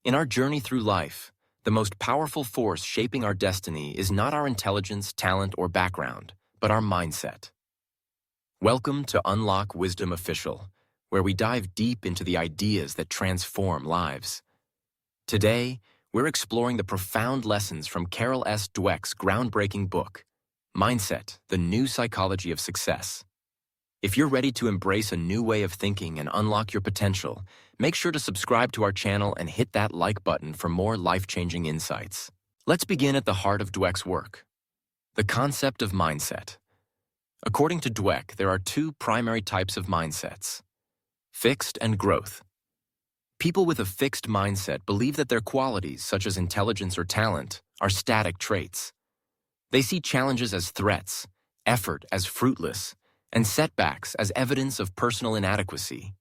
In our journey through life, the most powerful force shaping our destiny is not our intelligence, talent, or background, but our mindset. Welcome to Unlock Wisdom Official, where we dive deep into the ideas that transform lives. Today, we're exploring the profound lessons from Carol Dweck's groundbreaking book, Mindset, the New Psychology of Success. If you're ready to embrace a new way of thinking and unlock your potential, make sure to subscribe to our channel and hit that like button for more life-changing insights. Let's begin at the heart of Dweck's work, the concept of mindset. According to Dweck, there are two primary types of mindsets: fixed and growth. People with a fixed mindset believe that their qualities, such as intelligence or talent, are static traits. They see challenges as threats, effort as fruitless, and setbacks as evidence of personal inadequacy.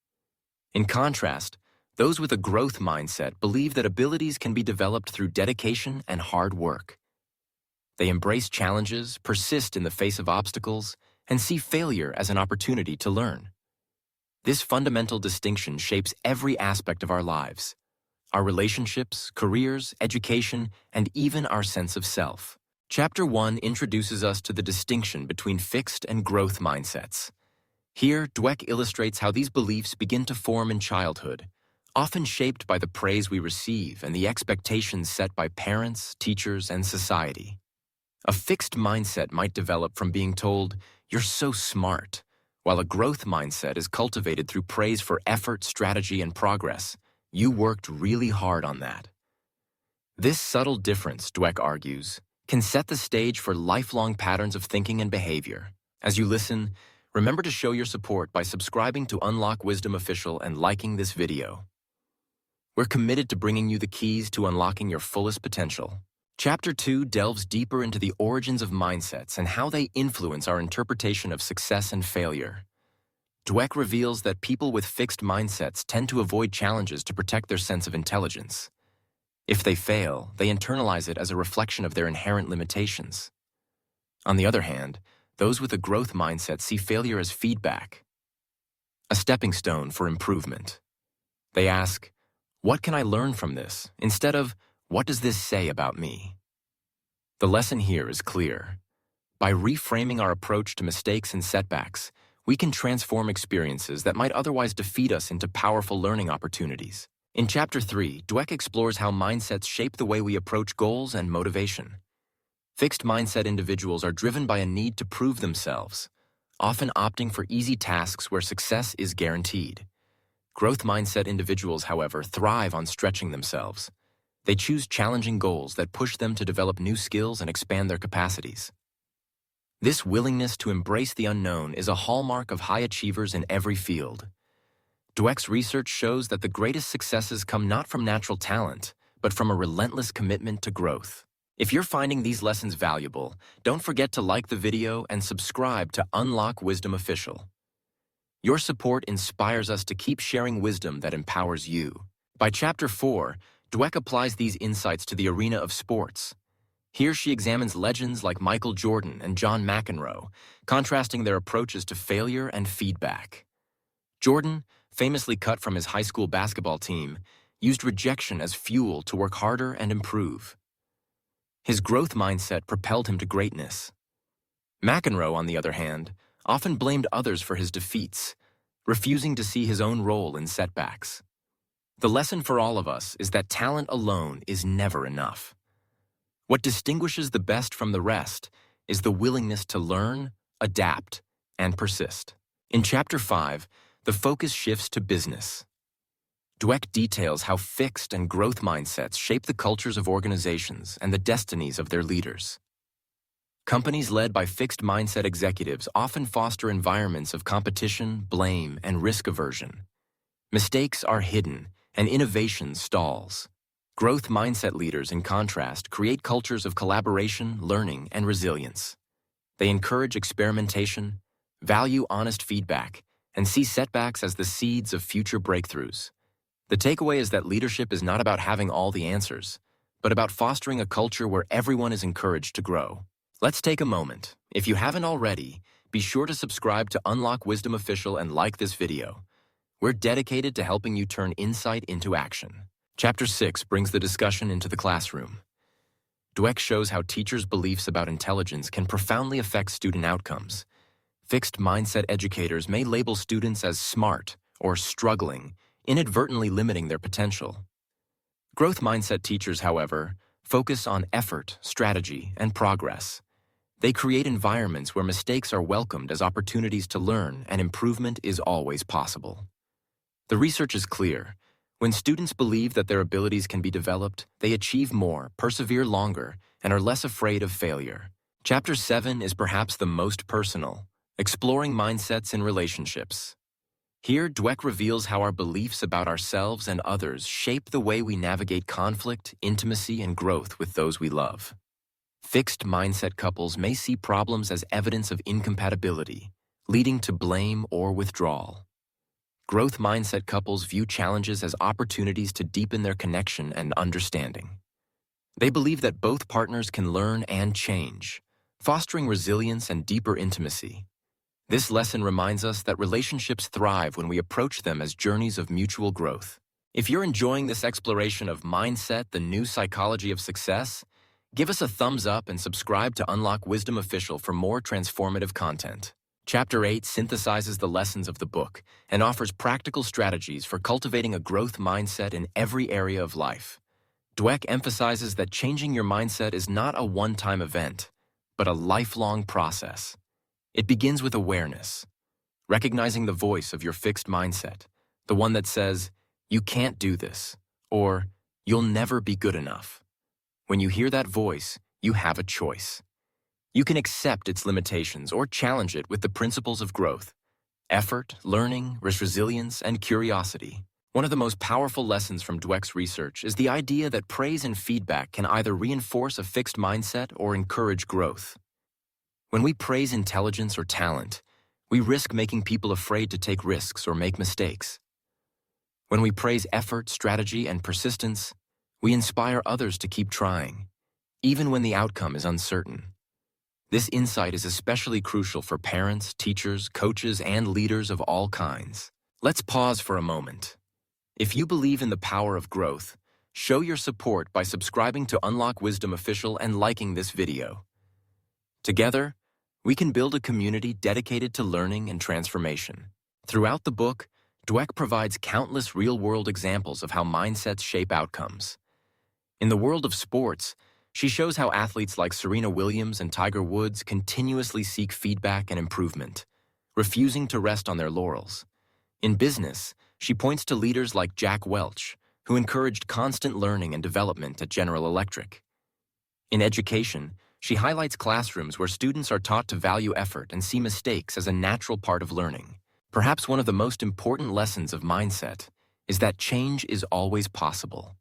In contrast, those with a growth mindset believe that abilities can be developed through dedication and hard work. They embrace challenges, persist in the face of obstacles, and see failure as an opportunity to learn. This fundamental distinction shapes every aspect of our lives: our relationships, careers, education, and even our sense of self. Chapter 1 introduces us to the distinction between fixed and growth mindsets. Here, Dweck illustrates how these beliefs begin to form in childhood, often shaped by the praise we receive and the expectations set by parents, teachers, and society. A fixed mindset might develop from being told, "You're so smart," while a growth mindset is cultivated through praise for effort, strategy, and progress. "You worked really hard on that." This subtle difference, Dweck argues, can set the stage for lifelong patterns of thinking and behavior. As you listen, remember to show your support by subscribing to Unlock Wisdom Official and liking this video. We're committed to bringing you the keys to unlocking your fullest potential. Chapter 2 delves deeper into the origins of mindsets and how they influence our interpretation of success and failure. Dweck reveals that people with fixed mindsets tend to avoid challenges to protect their sense of intelligence. If they fail, they internalize it as a reflection of their inherent limitations. On the other hand, those with a growth mindset see failure as feedback, a stepping stone for improvement. They ask, "What can I learn from this?" instead of, "What does this say about me?" The lesson here is clear. By reframing our approach to mistakes and setbacks, we can transform experiences that might otherwise defeat us into powerful learning opportunities. In Chapter 3, Dweck explores how mindsets shape the way we approach goals and motivation. Fixed mindset individuals are driven by a need to prove themselves, often opting for easy tasks where success is guaranteed. Growth mindset individuals, however, thrive on stretching themselves. They choose challenging goals that push them to develop new skills and expand their capacities. This willingness to embrace the unknown is a hallmark of high achievers in every field. Dweck's research shows that the greatest successes come not from natural talent, but from a relentless commitment to growth. If you're finding these lessons valuable, don't forget to like the video and subscribe to Unlock Wisdom Official. Your support inspires us to keep sharing wisdom that empowers you. By Chapter 4, Dweck applies these insights to the arena of sports. Here she examines legends like Michael Jordan and John McEnroe, contrasting their approaches to failure and feedback. Jordan, famously cut from his high school basketball team, used rejection as fuel to work harder and improve. His growth mindset propelled him to greatness. McEnroe, on the other hand, often blamed others for his defeats, refusing to see his own role in setbacks. The lesson for all of us is that talent alone is never enough. What distinguishes the best from the rest is the willingness to learn, adapt, and persist. In Chapter 5, the focus shifts to business. Dweck details how fixed and growth mindsets shape the cultures of organizations and the destinies of their leaders. Companies led by fixed mindset executives often foster environments of competition, blame, and risk aversion. Mistakes are hidden, and innovation stalls. Growth mindset leaders, in contrast, create cultures of collaboration, learning, and resilience. They encourage experimentation, value honest feedback, and see setbacks as the seeds of future breakthroughs. The takeaway is that leadership is not about having all the answers, but about fostering a culture where everyone is encouraged to grow. Let's take a moment. If you haven't already, be sure to subscribe to Unlock Wisdom Official and like this video. We're dedicated to helping you turn insight into action. Chapter 6 brings the discussion into the classroom. Dweck shows how teachers' beliefs about intelligence can profoundly affect student outcomes. Fixed mindset educators may label students as smart or struggling, inadvertently limiting their potential. Growth mindset teachers, however, focus on effort, strategy, and progress. They create environments where mistakes are welcomed as opportunities to learn and improvement is always possible. The research is clear. When students believe that their abilities can be developed, they achieve more, persevere longer, and are less afraid of failure. Chapter 7 is perhaps the most personal, exploring mindsets in relationships. Here, Dweck reveals how our beliefs about ourselves and others shape the way we navigate conflict, intimacy, and growth with those we love. Fixed mindset couples may see problems as evidence of incompatibility, leading to blame or withdrawal. Growth mindset couples view challenges as opportunities to deepen their connection and understanding. They believe that both partners can learn and change, fostering resilience and deeper intimacy. This lesson reminds us that relationships thrive when we approach them as journeys of mutual growth. If you're enjoying this exploration of mindset, the new psychology of success, give us a thumbs up and subscribe to Unlock Wisdom Official for more transformative content. Chapter 8 synthesizes the lessons of the book and offers practical strategies for cultivating a growth mindset in every area of life. Dweck emphasizes that changing your mindset is not a one-time event, but a lifelong process. It begins with awareness, recognizing the voice of your fixed mindset, the one that says, "You can't do this," or "You'll never be good enough." When you hear that voice, you have a choice. You can accept its limitations or challenge it with the principles of growth, effort, learning, resilience, and curiosity. One of the most powerful lessons from Dweck's research is the idea that praise and feedback can either reinforce a fixed mindset or encourage growth. When we praise intelligence or talent, we risk making people afraid to take risks or make mistakes. When we praise effort, strategy, and persistence, we inspire others to keep trying, even when the outcome is uncertain. This insight is especially crucial for parents, teachers, coaches, and leaders of all kinds. Let's pause for a moment. If you believe in the power of growth, show your support by subscribing to Unlock Wisdom Official and liking this video. Together, we can build a community dedicated to learning and transformation. Throughout the book, Dweck provides countless real-world examples of how mindsets shape outcomes. In the world of sports, she shows how athletes like Serena Williams and Tiger Woods continuously seek feedback and improvement, refusing to rest on their laurels. In business, she points to leaders like Jack Welch, who encouraged constant learning and development at General Electric. In education, she highlights classrooms where students are taught to value effort and see mistakes as a natural part of learning. Perhaps one of the most important lessons of mindset is that change is always possible.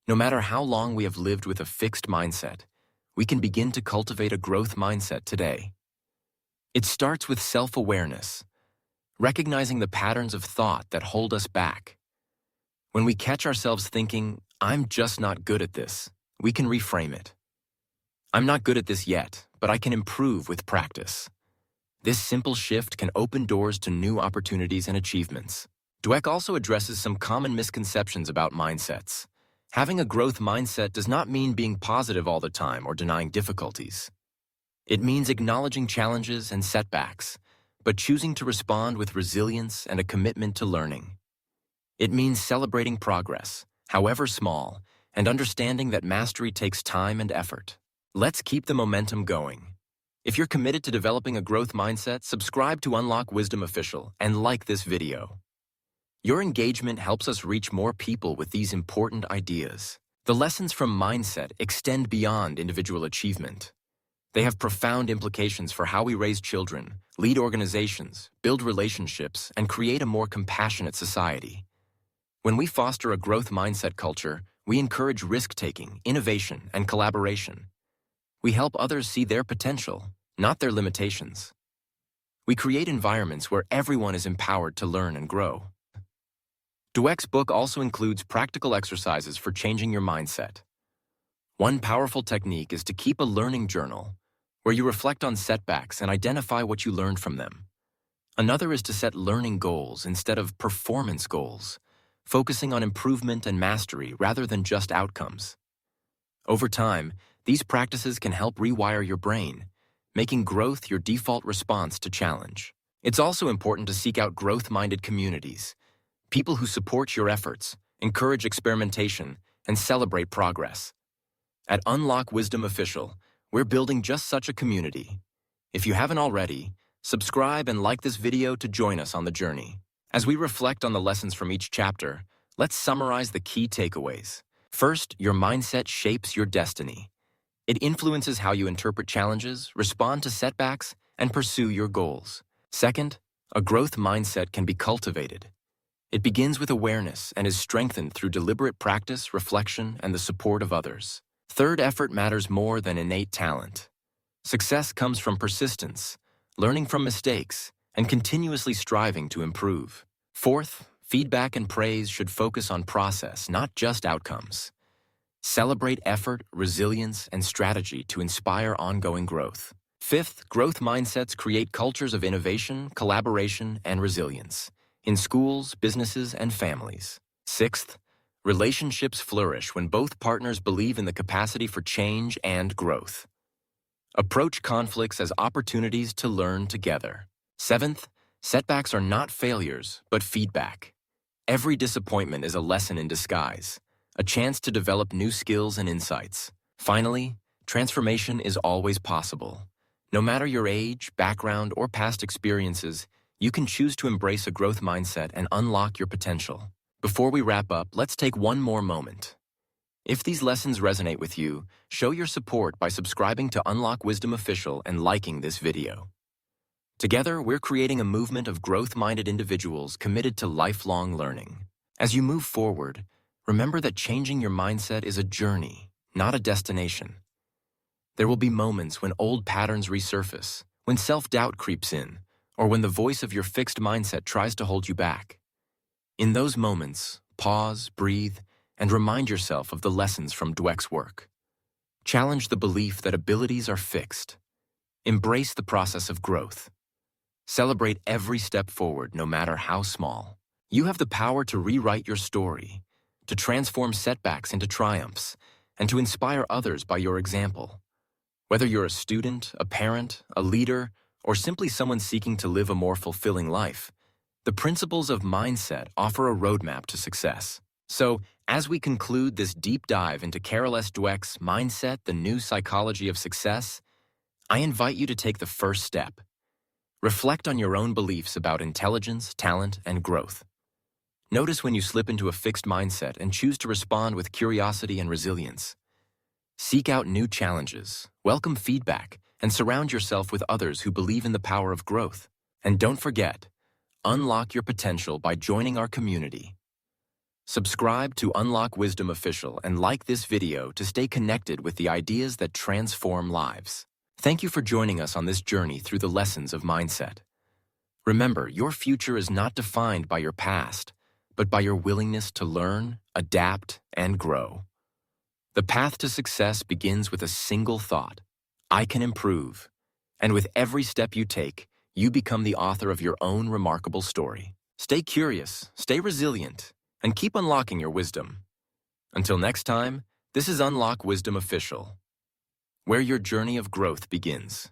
No matter how long we have lived with a fixed mindset, we can begin to cultivate a growth mindset today. It starts with self-awareness, recognizing the patterns of thought that hold us back. When we catch ourselves thinking, "I'm just not good at this," we can reframe it. "I'm not good at this yet, but I can improve with practice." This simple shift can open doors to new opportunities and achievements. Dweck also addresses some common misconceptions about mindsets. Having a growth mindset does not mean being positive all the time or denying difficulties. It means acknowledging challenges and setbacks, but choosing to respond with resilience and a commitment to learning. It means celebrating progress, however small, and understanding that mastery takes time and effort. Let's keep the momentum going. If you're committed to developing a growth mindset, subscribe to Unlock Wisdom Official and like this video. Your engagement helps us reach more people with these important ideas. The lessons from mindset extend beyond individual achievement. They have profound implications for how we raise children, lead organizations, build relationships, and create a more compassionate society. When we foster a growth mindset culture, we encourage risk-taking, innovation, and collaboration. We help others see their potential, not their limitations. We create environments where everyone is empowered to learn and grow. Dweck's book also includes practical exercises for changing your mindset. One powerful technique is to keep a learning journal, where you reflect on setbacks and identify what you learned from them. Another is to set learning goals instead of performance goals, focusing on improvement and mastery rather than just outcomes. Over time, these practices can help rewire your brain, making growth your default response to challenge. It's also important to seek out growth-minded communities, people who support your efforts, encourage experimentation, and celebrate progress. At Unlock Wisdom Official, we're building just such a community. If you haven't already, subscribe and like this video to join us on the journey. As we reflect on the lessons from each chapter, let's summarize the key takeaways. First, your mindset shapes your destiny. It influences how you interpret challenges, respond to setbacks, and pursue your goals. Second, a growth mindset can be cultivated. It begins with awareness and is strengthened through deliberate practice, reflection, and the support of others. Third, effort matters more than innate talent. Success comes from persistence, learning from mistakes, and continuously striving to improve. Fourth, feedback and praise should focus on process, not just outcomes. Celebrate effort, resilience, and strategy to inspire ongoing growth. Fifth, growth mindsets create cultures of innovation, collaboration, and resilience in schools, businesses, and families. Sixth, relationships flourish when both partners believe in the capacity for change and growth. Approach conflicts as opportunities to learn together. Seventh, setbacks are not failures, but feedback. Every disappointment is a lesson in disguise, a chance to develop new skills and insights. Finally, transformation is always possible. No matter your age, background, or past experiences, you can choose to embrace a growth mindset and unlock your potential. Before we wrap up, let's take one more moment. If these lessons resonate with you, show your support by subscribing to Unlock Wisdom Official and liking this video. Together, we're creating a movement of growth-minded individuals committed to lifelong learning. As you move forward, remember that changing your mindset is a journey, not a destination. There will be moments when old patterns resurface, when self-doubt creeps in, or when the voice of your fixed mindset tries to hold you back. In those moments, pause, breathe, and remind yourself of the lessons from Dweck's work. Challenge the belief that abilities are fixed. Embrace the process of growth. Celebrate every step forward, no matter how small. You have the power to rewrite your story, to transform setbacks into triumphs, and to inspire others by your example. Whether you're a student, a parent, a leader, or simply someone seeking to live a more fulfilling life, the principles of mindset offer a roadmap to success. So, as we conclude this deep dive into Carol S. Dweck's Mindset, the New Psychology of Success, I invite you to take the first step. Reflect on your own beliefs about intelligence, talent, and growth. Notice when you slip into a fixed mindset and choose to respond with curiosity and resilience. Seek out new challenges, welcome feedback, and surround yourself with others who believe in the power of growth. And don't forget, unlock your potential by joining our community. Subscribe to Unlock Wisdom Official and like this video to stay connected with the ideas that transform lives. Thank you for joining us on this journey through the lessons of mindset. Remember, your future is not defined by your past, but by your willingness to learn, adapt, and grow. The path to success begins with a single thought: I can improve. And with every step you take, you become the author of your own remarkable story. Stay curious, stay resilient, and keep unlocking your wisdom. Until next time, this is Unlock Wisdom Official, where your journey of growth begins.